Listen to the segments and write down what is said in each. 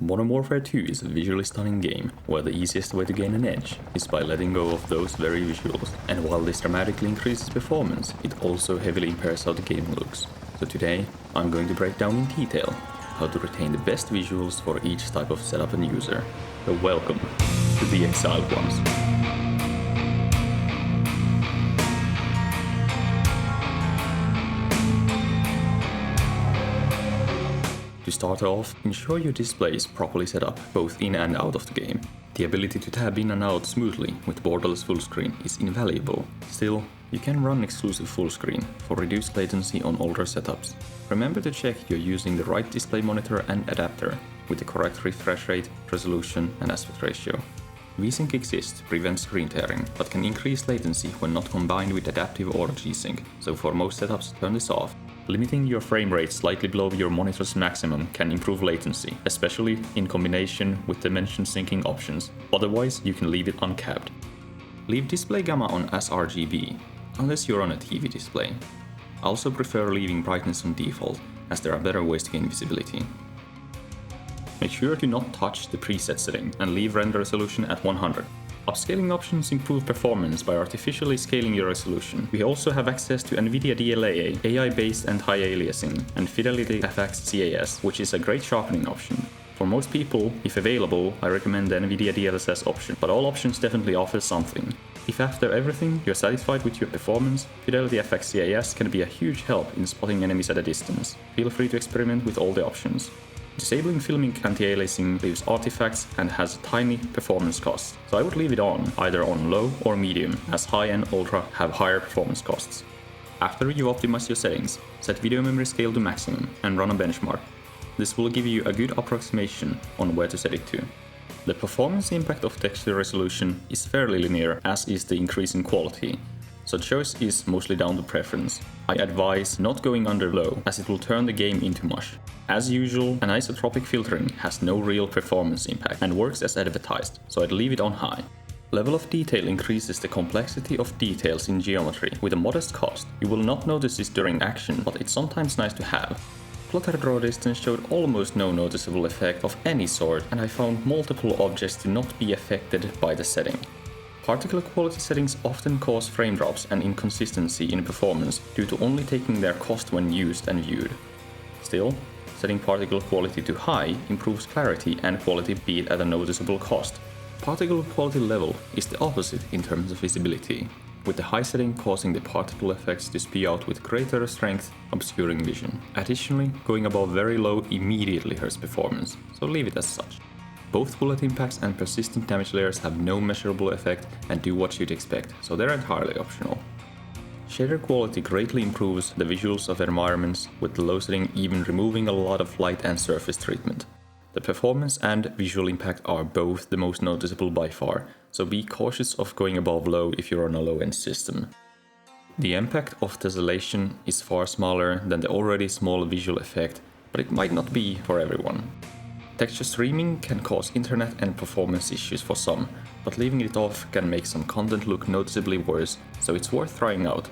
Modern Warfare 2 is a visually stunning game, where the easiest way to gain an edge is by letting go of those very visuals, and while this dramatically increases performance, it also heavily impairs how the game looks. So today, I'm going to break down in detail how to retain the best visuals for each type of setup and user. So welcome to the Exiled Ones. To start off, ensure your display is properly set up, both in and out of the game. The ability to tab in and out smoothly with borderless full screen is invaluable. Still, you can run exclusive full screen for reduced latency on older setups. Remember to check you're using the right display monitor and adapter with the correct refresh rate, resolution and aspect ratio. VSync exists to prevent screen tearing, but can increase latency when not combined with adaptive or G-Sync, so for most setups turn this off. Limiting your frame rate slightly below your monitor's maximum can improve latency, especially in combination with dimension syncing options, otherwise you can leave it uncapped. Leave display gamma on as RGB, unless you're on a TV display. I also prefer leaving brightness on default, as there are better ways to gain visibility. Make sure to not touch the preset setting and leave render resolution at 100. Upscaling options improve performance by artificially scaling your resolution. We also have access to NVIDIA DLAA, AI-based anti-aliasing, and Fidelity FX CAS, which is a great sharpening option. For most people, if available, I recommend the NVIDIA DLSS option, but all options definitely offer something. If after everything you're satisfied with your performance, Fidelity FX CAS can be a huge help in spotting enemies at a distance. Feel free to experiment with all the options. Disabling filmic anti-aliasing leaves artifacts and has a tiny performance cost, so I would leave it on, either on low or medium, as high and ultra have higher performance costs. After you optimize your settings, set video memory scale to maximum and run a benchmark. This will give you a good approximation on where to set it to. The performance impact of texture resolution is fairly linear, as is the increase in quality, so choice is mostly down to preference. I advise not going under low, as it will turn the game into mush. As usual, anisotropic filtering has no real performance impact and works as advertised, so I'd leave it on high. Level of detail increases the complexity of details in geometry with a modest cost. You will not notice this during action, but it's sometimes nice to have. Plotter draw distance showed almost no noticeable effect of any sort, and I found multiple objects to not be affected by the setting. Particle quality settings often cause frame drops and inconsistency in performance due to only taking their cost when used and viewed. Still, setting particle quality to high improves clarity and quality, be it at a noticeable cost. Particle quality level is the opposite in terms of visibility, with the high setting causing the particle effects to spew out with greater strength, obscuring vision. Additionally, going above very low immediately hurts performance, so leave it as such. Both bullet impacts and persistent damage layers have no measurable effect and do what you'd expect, so they're entirely optional. Shader quality greatly improves the visuals of environments, with the low setting even removing a lot of light and surface treatment. The performance and visual impact are both the most noticeable by far, so be cautious of going above low if you're on a low-end system. The impact of tessellation is far smaller than the already small visual effect, but it might not be for everyone. Texture streaming can cause internet and performance issues for some, but leaving it off can make some content look noticeably worse, so it's worth trying out.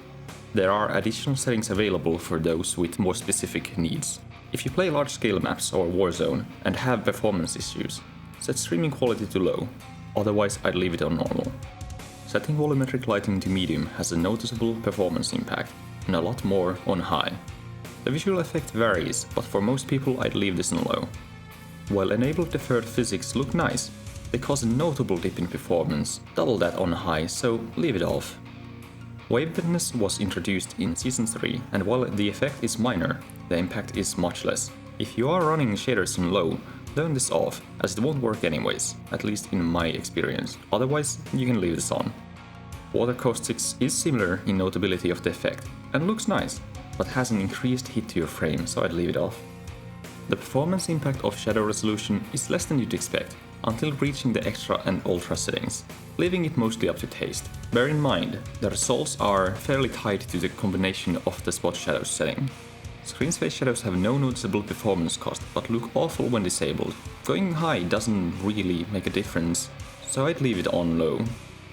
There are additional settings available for those with more specific needs. If you play large-scale maps or Warzone and have performance issues, set streaming quality to low, otherwise I'd leave it on normal. Setting volumetric lighting to medium has a noticeable performance impact, and a lot more on high. The visual effect varies, but for most people I'd leave this on low. While enabled deferred physics look nice, they cause a notable dip in performance, double that on high, so leave it off. Wavedness was introduced in Season 3, and while the effect is minor, the impact is much less. If you are running shaders on low, turn this off, as it won't work anyways, at least in my experience, otherwise you can leave this on. Water caustics is similar in notability of the effect, and looks nice, but has an increased hit to your frame, so I'd leave it off. The performance impact of shadow resolution is less than you'd expect, until reaching the extra and ultra settings, leaving it mostly up to taste. Bear in mind, the results are fairly tied to the combination of the spot shadows setting. Screen space shadows have no noticeable performance cost, but look awful when disabled. Going high doesn't really make a difference, so I'd leave it on low.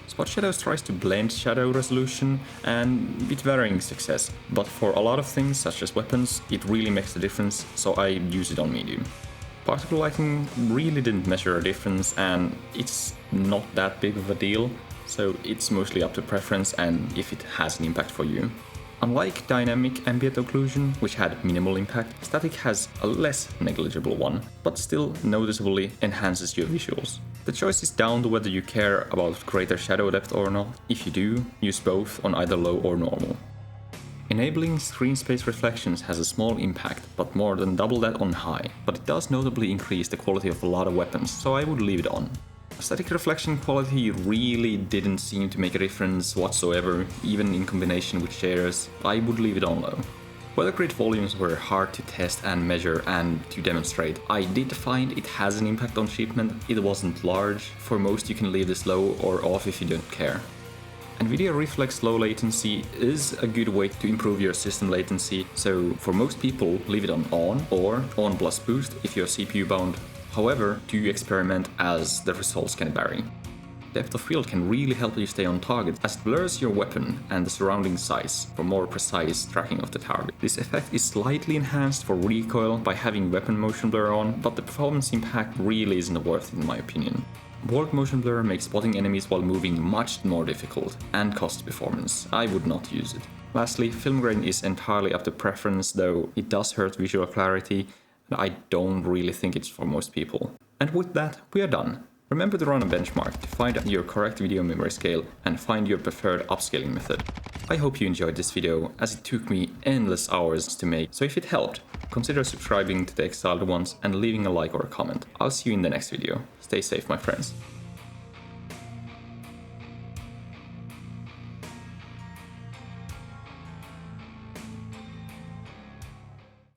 Spot Shadows tries to blend shadow resolution, and with varying success, but for a lot of things such as weapons, it really makes a difference, so I use it on medium. Particle lighting really didn't measure a difference, and it's not that big of a deal, so it's mostly up to preference and if it has an impact for you. Unlike dynamic ambient occlusion, which had minimal impact, static has a less negligible one, but still noticeably enhances your visuals. The choice is down to whether you care about greater shadow depth or not. If you do, use both on either low or normal. Enabling screen space reflections has a small impact, but more than double that on high, but it does notably increase the quality of a lot of weapons, so I would leave it on. Static reflection quality really didn't seem to make a difference whatsoever, even in combination with shaders. I would leave it on low. Weather grid volumes were hard to test and measure and to demonstrate. I did find it has an impact on shipment. It wasn't large. For most you can leave this low or off if you don't care. NVIDIA Reflex Low Latency is a good way to improve your system latency, so for most people leave it on or on plus boost if you're CPU bound. However, do experiment as the results can vary. Depth of field can really help you stay on target as it blurs your weapon and the surrounding size for more precise tracking of the target. This effect is slightly enhanced for recoil by having weapon motion blur on, but the performance impact really isn't worth it in my opinion. Warp motion blur makes spotting enemies while moving much more difficult and costs performance. I would not use it. Lastly, film grain is entirely up to preference, though it does hurt visual clarity. I don't really think it's for most people. And with that, we are done. Remember to run a benchmark to find your correct video memory scale and find your preferred upscaling method. I hope you enjoyed this video, as it took me endless hours to make, so if it helped, consider subscribing to the Exiled Ones and leaving a like or a comment. I'll see you in the next video. Stay safe, my friends.